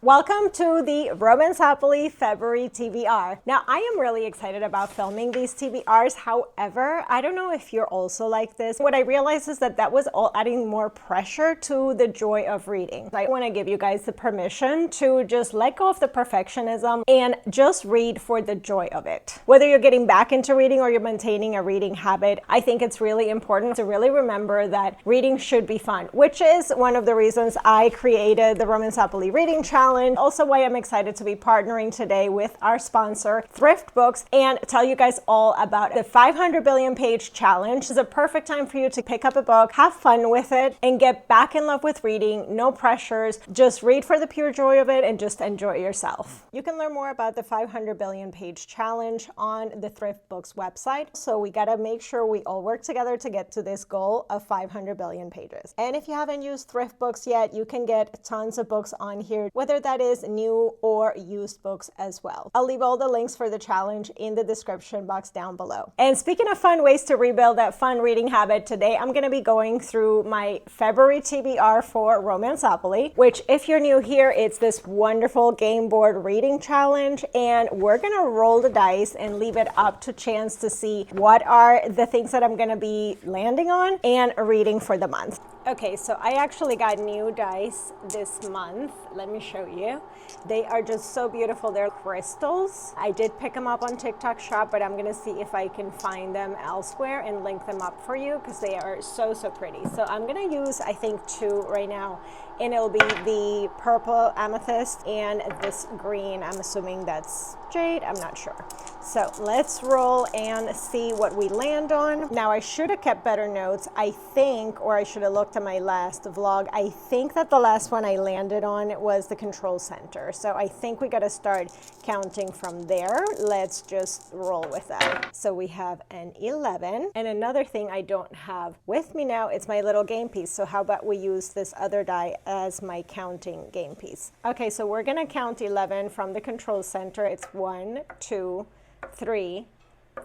Welcome to the Romanceopoly February TBR. Now, I am really excited about filming these TBRs. However, I don't know if you're also like this. What I realized is that was all adding more pressure to the joy of reading. I want to give you guys the permission to just let go of the perfectionism and just read for the joy of it. Whether you're getting back into reading or you're maintaining a reading habit, I think it's really important to really remember that reading should be fun, which is one of the reasons I created the Romanceopoly Reading Challenge. Also why I'm excited to be partnering today with our sponsor, Thrift Books, and tell you guys all about the 500 billion page challenge. It's a perfect time for you to pick up a book, have fun with it, and get back in love with reading. No pressures, just read for the pure joy of it and just enjoy yourself. You can learn more about the 500 billion page challenge on the Thrift Books website. So we gotta make sure we all work together to get to this goal of 500 billion pages. And if you haven't used Thrift Books yet, you can get tons of books on here, whether that is new or used books as well. I'll leave all the links for the challenge in the description box down below. And speaking of fun ways to rebuild that fun reading habit, today I'm going to be going through my February TBR for Romanceopoly, which if you're new here, it's this wonderful game board reading challenge, and we're going to roll the dice and leave it up to chance to see what are the things that I'm going to be landing on and reading for the month. Okay, so I actually got new dice this month. Let me show you. They are just so beautiful. They're crystals. I did pick them up on TikTok Shop, but I'm gonna see if I can find them elsewhere and link them up for you because they are so pretty. So I'm gonna use, I think, two right now, and it'll be the purple amethyst and this green. I'm assuming that's jade, I'm not sure. So let's roll and see what we land on. Now I should have kept better notes, I think, or I should have looked at my last vlog. I think that the last one I landed on was the control center. So I think we got to start counting from there. Let's just roll with that. So we have an 11. And another thing I don't have with me now, it's my little game piece. So how about we use this other die as my counting game piece? Okay, so we're going to count 11 from the control center. It's 1, 2, 3,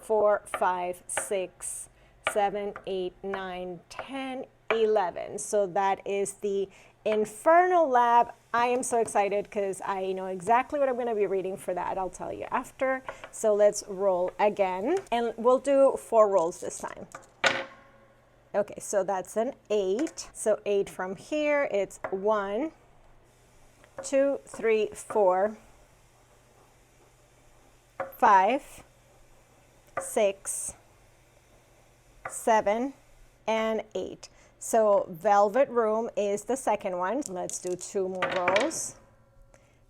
4, 5, 6, 7, 8, 9, 10, 11. So that is the Infernal Lab. I am so excited because I know exactly what I'm going to be reading for that. I'll tell you after. So let's roll again, and we'll do 4 rolls this time. Okay, so that's an 8. So 8 from here, it's 1, 2, 3, 4, 5, 6, 7, and 8. So Velvet Room is the second one. Let's do 2 more rolls.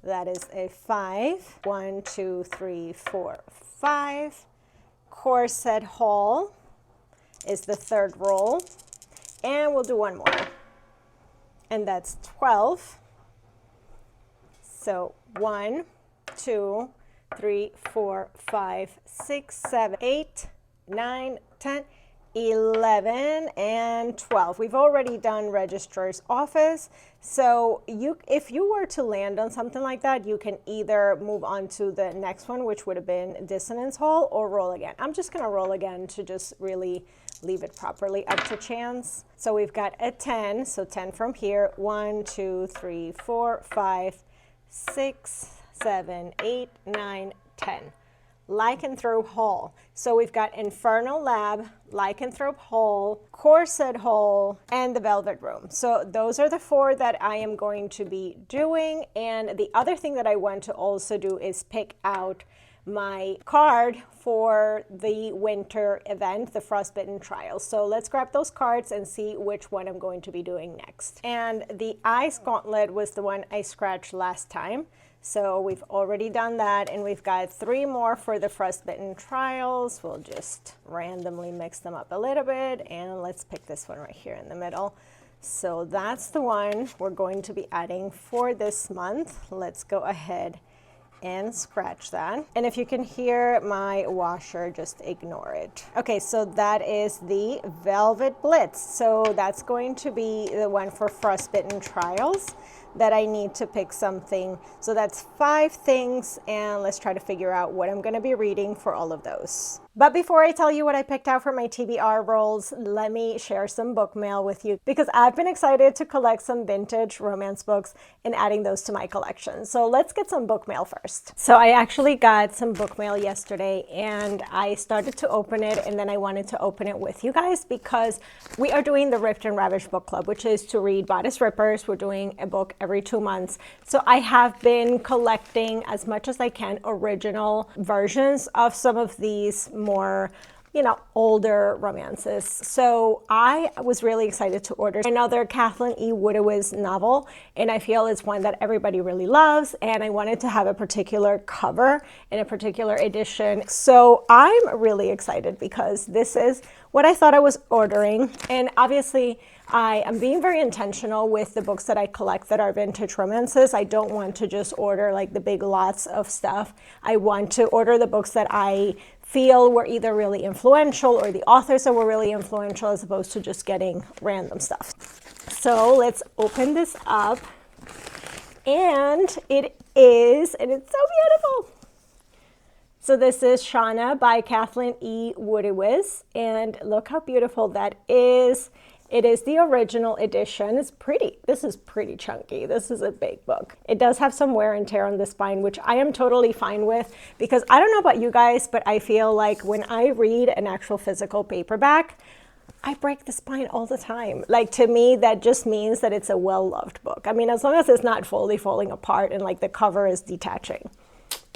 That is a 5. 1, 2, 3, 4, 5. Corset Hall is the third roll. And we'll do 1 more. And that's 12. So 1, 2, 3, 4, 5, 6, 7, 8, 9, 10, 11, and 12. We've already done Registrar's Office. So if you were to land on something like that, you can either move on to the next one, which would have been Dissonance Hall, or roll again. I'm just going to roll again to just really leave it properly up to chance. So we've got a 10. So 10 from here. 1, 2, 3, 4, 5, 6, 7, 8, 9, 10. Lycanthrope Hall. So we've got Infernal Lab, Lycanthrope Hall, Corset Hall, and the Velvet Room. So those are the 4 that I am going to be doing. And the other thing that I want to also do is pick out my card for the winter event, the Frostbitten Trials. So let's grab those cards and see which one I'm going to be doing next. And the Ice Gauntlet was the one I scratched last time. So we've already done that, and we've got 3 more for the Frostbitten Trials. We'll just randomly mix them up a little bit, and let's pick this one right here in the middle. So that's the one we're going to be adding for this month. Let's go ahead and scratch that. And if you can hear my washer, just ignore it. Okay, so that is the Velvet Blitz. So that's going to be the one for Frostbitten Trials that I need to pick something. So that's 5 things, and let's try to figure out what I'm going to be reading for all of those. But before I tell you what I picked out for my TBR rolls, let me share some book mail with you because I've been excited to collect some vintage romance books and adding those to my collection. So let's get some book mail first. So I actually got some book mail yesterday and I started to open it, and then I wanted to open it with you guys because we are doing the Ripped and Ravished book club, which is to read Bodice Rippers. We're doing a book every 2 months. So I have been collecting as much as I can original versions of some of these more, older romances. So I was really excited to order another Kathleen E. Woodiwiz novel, and I feel it's one that everybody really loves, and I wanted to have a particular cover in a particular edition. So I'm really excited because this is what I thought I was ordering, and obviously I am being very intentional with the books that I collect that are vintage romances. I don't want to just order like the big lots of stuff. I want to order the books that I feel were either really influential or the authors that were really influential, as opposed to just getting random stuff. So let's open this up. And it's so beautiful. So this is Shauna by Kathleen E. Woodiwiz, and look how beautiful that is. It is the original edition. It's pretty. This is pretty chunky. This is a big book. It does have some wear and tear on the spine, which I am totally fine with because I don't know about you guys, but I feel like when I read an actual physical paperback, I break the spine all the time. Like, to me, that just means that it's a well-loved book. I mean, as long as it's not fully falling apart and like the cover is detaching,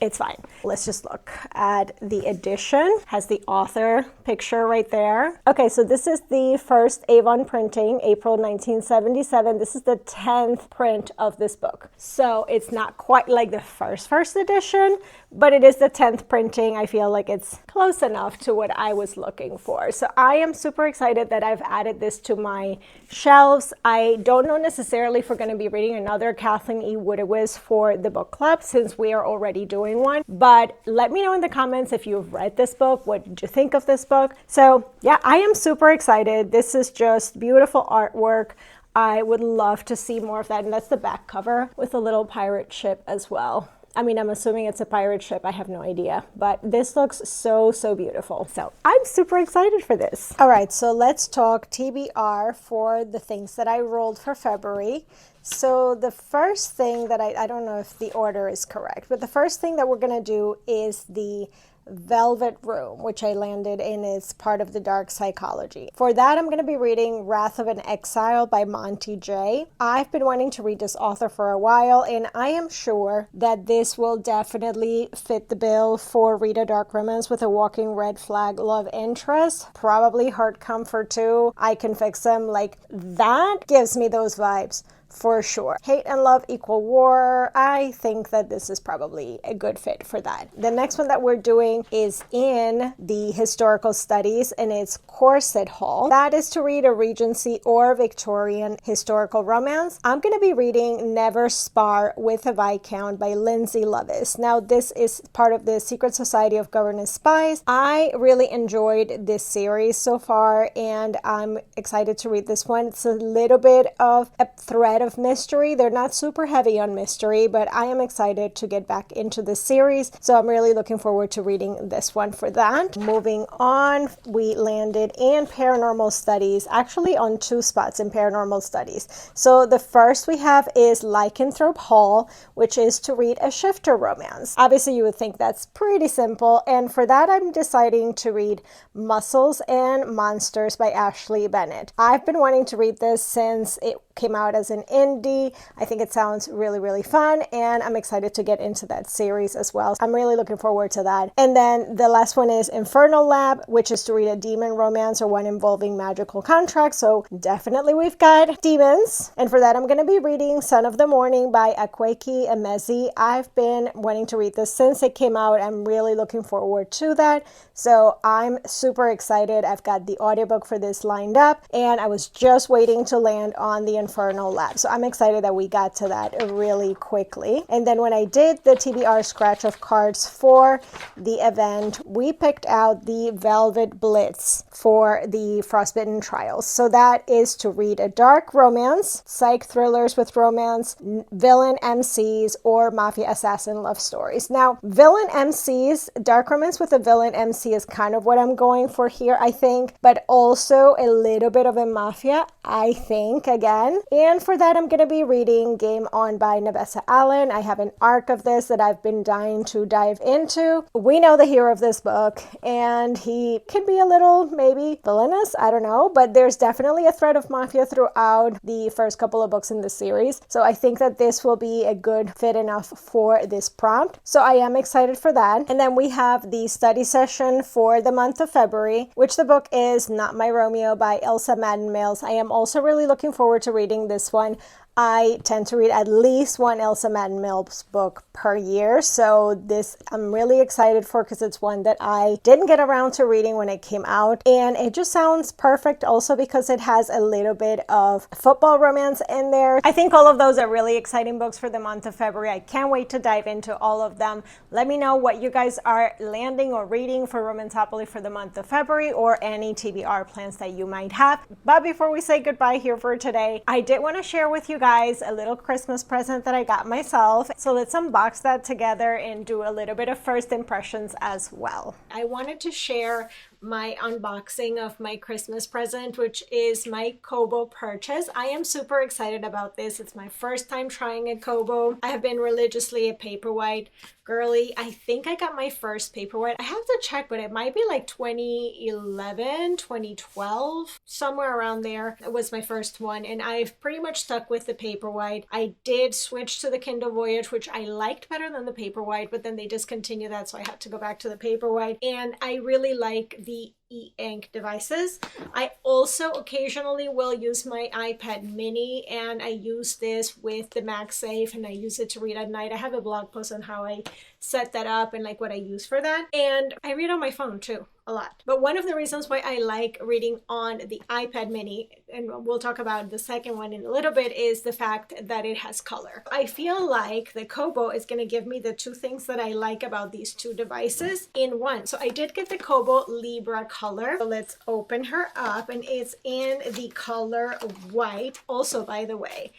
it's fine. Let's just look at the edition. Has the author picture right there. Okay, so this is the first Avon printing, April 1977. This is the 10th print of this book. So it's not quite like the first edition, but it is the 10th printing. I feel like it's close enough to what I was looking for. So I am super excited that I've added this to my shelves. I don't know necessarily if we're going to be reading another Kathleen E. Woodiwiz for the book club, since we are already doing one, but let me know in the comments if you've read this book. What did you think of this book? So yeah, I am super excited. This is just beautiful artwork. I would love to see more of that, and that's the back cover with a little pirate ship as well. I mean, I'm assuming it's a pirate ship. I have no idea, but this looks so beautiful. So I'm super excited for this. All right, so let's talk TBR for the things that I rolled for February. So the first thing that I don't know if the order is correct, but the first thing that we're going to do is the Velvet Room, which I landed in as part of the Dark Psychology. For that, I'm going to be reading Wrath of an Exile by Monty J. I've been wanting to read this author for a while, and I am sure that this will definitely fit the bill for Read a Dark Romance with a walking red flag love interest. Probably Heart Comfort too. I Can Fix Them. Like, that gives me those vibes. For sure. Hate and Love Equal War. I think that this is probably a good fit for that. The next one that we're doing is in the historical studies, and it's Corset Hall. That is to read a Regency or Victorian historical romance. I'm going to be reading Never Spar with a Viscount by Lindsay Lovis. Now, this is part of the Secret Society of Governess Spies. I really enjoyed this series so far, and I'm excited to read this one. It's a little bit of a thread of mystery. They're not super heavy on mystery, but I am excited to get back into the series, so I'm really looking forward to reading this one for that. Moving on, we landed in Paranormal Studies, actually on 2 spots in Paranormal Studies. So the first we have is Lycanthrope Hall, which is to read a shifter romance. Obviously, you would think that's pretty simple, and for that I'm deciding to read Muscles and Monsters by Ashley Bennett. I've been wanting to read this since it came out as an indie. I think it sounds really fun, and I'm excited to get into that series as well. I'm really looking forward to that. And then the last one is Infernal Lab, which is to read a demon romance or one involving magical contracts. So definitely we've got demons. And for that, I'm going to be reading Son of the Morning by Akwaeke Emezi. I've been wanting to read this since it came out. I'm really looking forward to that. So I'm super excited. I've got the audiobook for this lined up, and I was just waiting to land on the Infernal Lab. So I'm excited that we got to that really quickly. And then when I did the TBR scratch of cards for the event, we picked out the Velvet Blitz for the Frostbitten Trials. So that is to read a dark romance, psych thrillers with romance, villain MCs, or mafia assassin love stories. Now, villain MCs, dark romance with a villain MC fantasy is kind of what I'm going for here, I think, but also a little bit of a mafia, I think, again. And for that, I'm going to be reading Game On by Nevessa Allen. I have an arc of this that I've been dying to dive into. We know the hero of this book, and he can be a little maybe villainous, I don't know, but there's definitely a thread of mafia throughout the first couple of books in the series. So I think that this will be a good fit enough for this prompt. So I am excited for that. And then we have the study session for the month of February, which the book is Not My Romeo by Elsa Madden Mills. I am also really looking forward to reading this one. I tend to read at least one Elsa Madden Mills book per year, so this I'm really excited for because it's one that I didn't get around to reading when it came out, and it just sounds perfect also because it has a little bit of football romance in there. I think all of those are really exciting books for the month of February. I can't wait to dive into all of them. Let me know what you guys are landing or reading for Romanceopoly for the month of February, or any TBR plans that you might have. But before we say goodbye here for today, I did want to share with you guys a little Christmas present that I got myself. So let's unbox that together and do a little bit of first impressions as well. I wanted to share my unboxing of my Christmas present, which is my Kobo purchase. I am super excited about this. It's my first time trying a Kobo. I have been religiously a Paperwhite girly. I think I got my first Paperwhite. I have to check, but it might be like 2011, 2012, somewhere around there. It was my first one, and I've pretty much stuck with the Paperwhite. I did switch to the Kindle Voyage, which I liked better than the Paperwhite, but then they discontinued that, so I had to go back to the Paperwhite. And I really like the e-ink devices. I also occasionally will use my iPad mini, and I use this with the MagSafe, and I use it to read at night. I have a blog post on how I set that up and like what I use for that. And I read on my phone too, a lot. But one of the reasons why I like reading on the iPad mini, and we'll talk about the second one in a little bit, is the fact that it has color. I feel like the Kobo is going to give me the two things that I like about these two devices in one. So I did get the Kobo Libra Colour. So let's open her up, and it's in the color white. Also, by the way,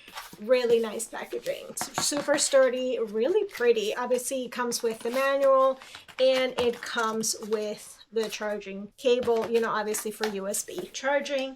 really nice packaging. Super sturdy, really pretty. Obviously it comes with the manual, and it comes with the charging cable, you know, obviously for USB charging.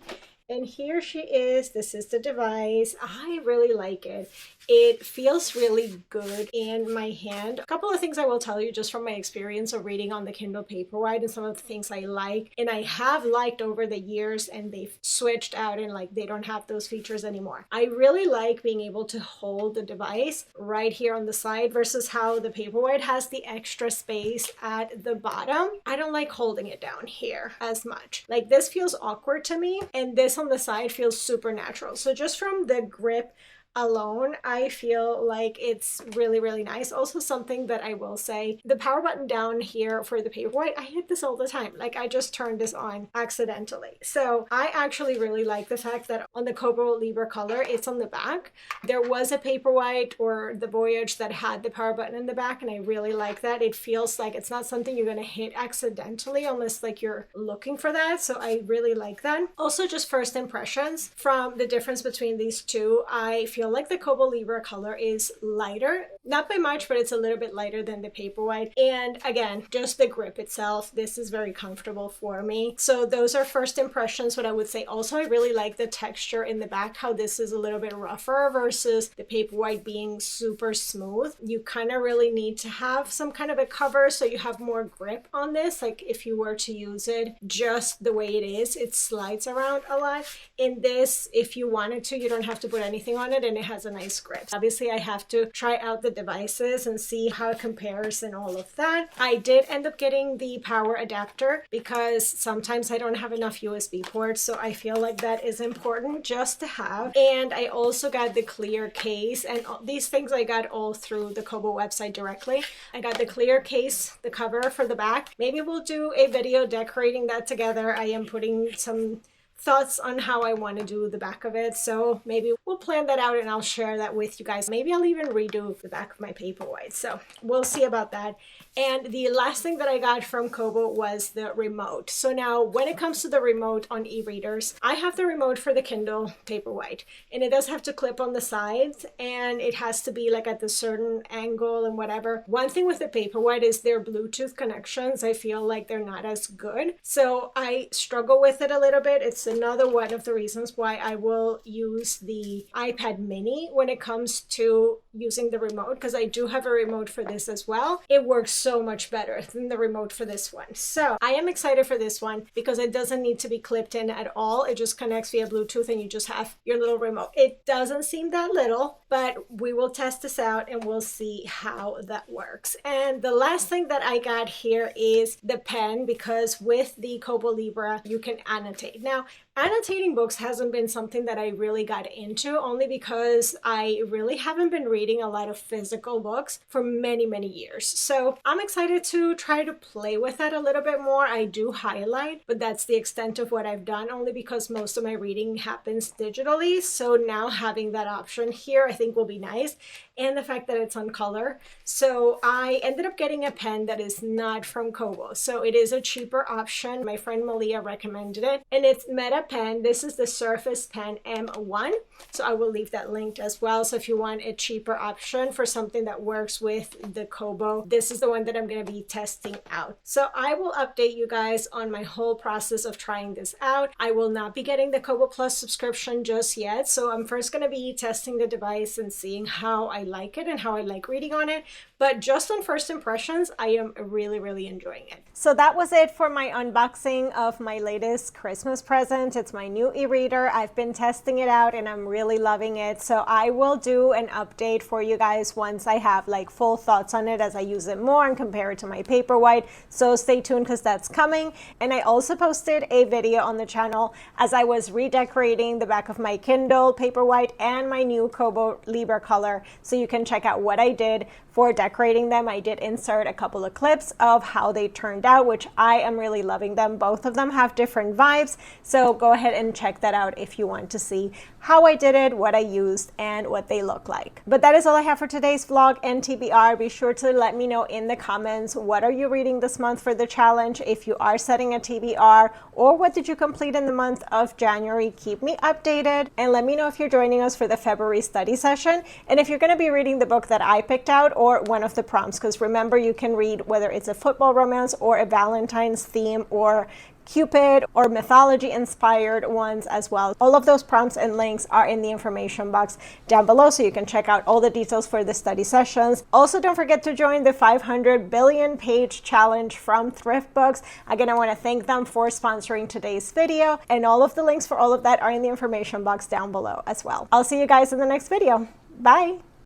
And here she is. This is the device. I really like it. It feels really good in my hand. A couple of things I will tell you just from my experience of reading on the Kindle Paperwhite and some of the things I like and I have liked over the years, and they've switched out and like they don't have those features anymore. I really like being able to hold the device right here on the side versus how the Paperwhite has the extra space at the bottom. I don't like holding it down here as much. Like this feels awkward to me, and this on the side feels super natural. So just from the grip alone, I feel like it's really, really nice. Also, something that I will say, the power button down here for the Paperwhite, I hit this all the time. Like I just turned this on accidentally. So I actually really like the fact that on the Kobo Libra Colour, it's on the back. There was a Paperwhite or the Voyage that had the power button in the back, and I really like that. It feels like it's not something you're going to hit accidentally unless like you're looking for that. So I really like that. Also, just first impressions from the difference between these two, I feel like the Kobo Libra Colour is lighter, not by much, but it's a little bit lighter than the Paperwhite. And again, just the grip itself, this is very comfortable for me. So those are first impressions. What I would say also, I really like the texture in the back, how this is a little bit rougher versus the Paperwhite being super smooth. You kind of really need to have some kind of a cover so you have more grip on this. Like if you were to use it just the way it is, it slides around a lot. In this, if you wanted to, you don't have to put anything on it, and it has a nice grip. Obviously, I have to try out the devices and see how it compares and all of that. I did end up getting the power adapter because sometimes I don't have enough USB ports, so I feel like that is important just to have. And I also got the clear case, and these things I got all through the Kobo website directly. I got the clear case, the cover for the back. Maybe we'll do a video decorating that together. I am putting some thoughts on how I want to do the back of it. So maybe we'll plan that out and I'll share that with you guys. Maybe I'll even redo the back of my Paperwhite. So we'll see about that. And the last thing that I got from Kobo was the remote. So now when it comes to the remote on e-readers, I have the remote for the Kindle Paperwhite, and it does have to clip on the sides and it has to be like at the certain angle and whatever. One thing with the Paperwhite is their Bluetooth connections. I feel like they're not as good. So I struggle with it a little bit. It's another one of the reasons why I will use the iPad mini when it comes to using the remote, because I do have a remote for this as well. It works so much better than the remote for this one. So I am excited for this one because it doesn't need to be clipped in at all. It just connects via Bluetooth and you just have your little remote. It doesn't seem that little, but we will test this out and we'll see how that works. And the last thing that I got here is the pen, because with the Kobo Libra you can annotate. Now, annotating books hasn't been something that I really got into, only because I really haven't been reading a lot of physical books for many, many years. So I'm excited to try to play with that a little bit more. I do highlight, but that's the extent of what I've done, only because most of my reading happens digitally. So now having that option here, I think will be nice. And the fact that it's on color. So I ended up getting a pen that is not from Kobo. So it is a cheaper option. My friend Malia recommended it, and it's Meta pen. This is the Surface Pen M1. So I will leave that linked as well. So if you want a cheaper option for something that works with the Kobo, this is the one that I'm going to be testing out. So I will update you guys on my whole process of trying this out. I will not be getting the Kobo Plus subscription just yet. So I'm first going to be testing the device and seeing how I like it and how I like reading on it. But just on first impressions, I am really, really enjoying it. So that was it for my unboxing of my latest Christmas present. It's my new e-reader. I've been testing it out and I'm really loving it. So I will do an update for you guys once I have like full thoughts on it as I use it more and compare it to my Paperwhite. So stay tuned because that's coming. And I also posted a video on the channel as I was redecorating the back of my Kindle Paperwhite and my new Kobo Libra Colour. So you can check out what I did for decorating them. I did insert a couple of clips of how they turned out, which I am really loving them. Both of them have different vibes, so go ahead and check that out if you want to see how I did it, what I used, and what they look like. But that is all I have for today's vlog and TBR. Be sure to let me know in the comments, what are you reading this month for the challenge, if you are setting a TBR, or what did you complete in the month of January. Keep me updated, and let me know if you're joining us for the February study session, and if you're going to be reading the book that I picked out or one of the prompts, because remember, you can read whether it's a football romance or a Valentine's theme or Cupid or mythology inspired ones as well. All of those prompts and links are in the information box down below, so you can check out all the details for the study sessions. Also, don't forget to join the 500 billion page challenge from Thrift Books. Again, I want to thank them for sponsoring today's video, and all of the links for all of that are in the information box down below as well. I'll see you guys in the next video. Bye.